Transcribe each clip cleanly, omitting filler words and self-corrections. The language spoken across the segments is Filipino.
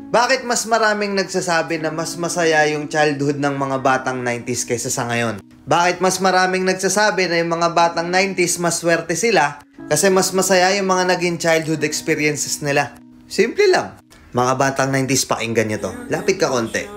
Bakit mas maraming nagsasabi na mas masaya yung childhood ng mga batang 90s kaysa sa ngayon? Bakit mas maraming nagsasabi na yung mga batang 90s mas swerte sila kasi mas masaya yung mga naging childhood experiences nila? Simple lang. Mga batang 90s, pakinggan nyo to. Lapit ka konti.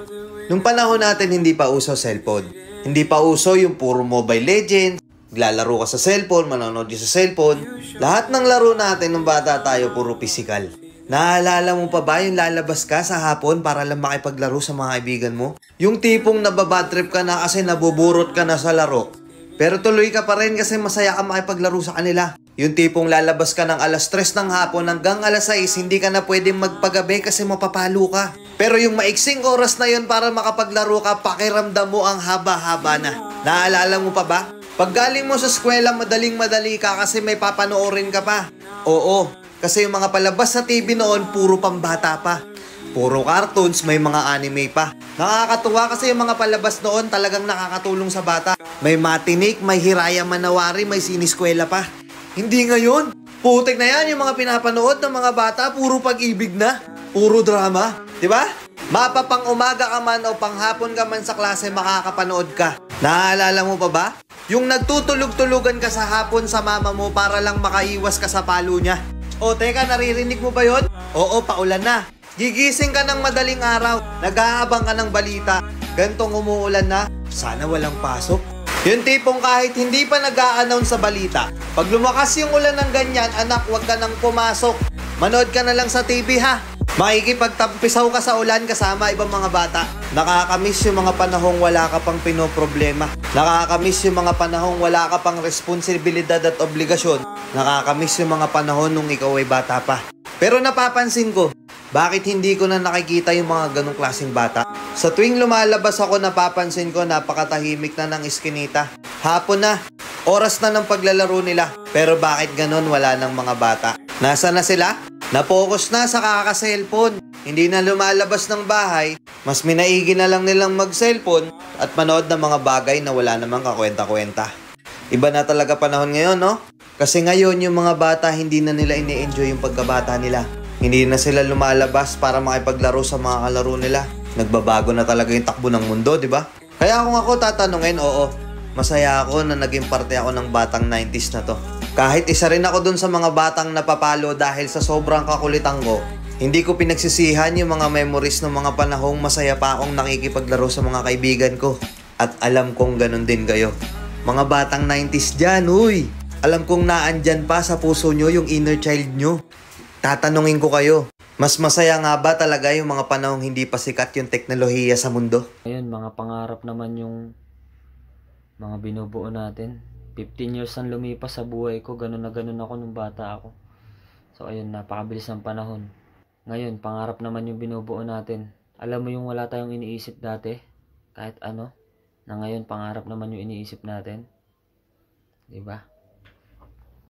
Nung panahon natin hindi pa uso cellphone. Hindi pa uso yung puro Mobile Legends, naglalaro ka sa cellphone, manonood sa cellphone. Lahat ng laro natin nung bata tayo puro physical. Naalala mo pa ba yung lalabas ka sa hapon para lang makipaglaro sa mga kaibigan mo? Yung tipong nababadtrip ka na kasi nabuburot ka na sa laro. Pero tuloy ka pa rin kasi masaya ka makipaglaro sa kanila. Yung tipong lalabas ka ng alas 3 ng hapon hanggang alas 6, hindi ka na pwedeng magpagabi kasi mapapalo ka. Pero yung maiksing oras na yun para makapaglaro ka, pakiramdam mo ang haba-haba na. Naalala mo pa ba? Pag galing mo sa eskwela, madaling-madali ka kasi may papanoorin ka pa. Oo, kasi yung mga palabas sa TV noon, puro pambata pa. Puro cartoons, may mga anime pa. Nakakatuwa kasi yung mga palabas noon talagang nakakatulong sa bata. May Matinik, may Hiraya Manawari, may Siniskwela pa. Hindi ngayon. Putik na yan yung mga pinapanood ng mga bata, puro pag-ibig na. Puro drama. Diba? Mapapang umaga ka man o panghapon ka man sa klase, makakapanood ka. Naalala mo pa ba? Yung nagtutulog-tulugan ka sa hapon sa mama mo para lang makaiwas ka sa palo niya. O teka, naririnig mo ba yon? Oo, paulan na. Gigising ka ng madaling araw, nag-aabang ka ng balita. Gantong umuulan na, sana walang pasok. Yung tipong kahit hindi pa nag-a-announce sa balita, pag lumakas yung ulan ng ganyan, anak, huwag ka nang pumasok. Manood ka na lang sa TV ha. Makikipagtampisaw ka sa ulan kasama ibang mga bata. Nakakamiss yung mga panahong wala ka pang pinoproblema. Nakakamiss yung mga panahong wala ka pang responsibilidad at obligasyon. Nakakamiss yung mga panahon nung ikaw ay bata pa. Pero napapansin ko, bakit hindi ko na nakikita yung mga ganong klaseng bata? Sa tuwing lumalabas ako, napapansin ko napakatahimik na ng iskinita. Hapon na, oras na ng paglalaro nila. Pero bakit ganon wala ng mga bata? Nasa na sila? Napokus na sa kaka-cellphone. Hindi na lumalabas ng bahay. Mas minaigi na lang nilang mag-cellphone at manood ng mga bagay na wala namang kakwenta-kwenta. Iba na talaga panahon ngayon, no? Kasi ngayon yung mga bata hindi na nila ini-enjoy yung pagkabata nila. Hindi na sila lumalabas para makipaglaro sa mga kalaro nila. Nagbabago na talaga yung takbo ng mundo, di ba? Kaya kung ako tatanungin, oo, masaya ako na naging parte ako ng batang 90s na to. Kahit isa rin ako dun sa mga batang napapalo dahil sa sobrang kakulitan ko, hindi ko pinagsisihan yung mga memories ng mga panahong masaya pa akong nakikipaglaro sa mga kaibigan ko. At alam kong ganun din kayo. Mga batang 90s dyan, huy! Alam kong naandyan pa sa puso nyo yung inner child nyo. Tatanungin ko kayo, mas masaya nga ba talaga yung mga panahong hindi pa sikat yung teknolohiya sa mundo? Ayun, mga pangarap naman yung mga binubuo natin. 15 years ang lumipas sa buhay ko, ganun na ganun ako nung bata ako. So ayun, napakabilis ng panahon. Ngayon, pangarap naman yung binubuo natin. Alam mo yung wala tayong iniisip dati, kahit ano, na ngayon pangarap naman yung iniisip natin. 'Di ba?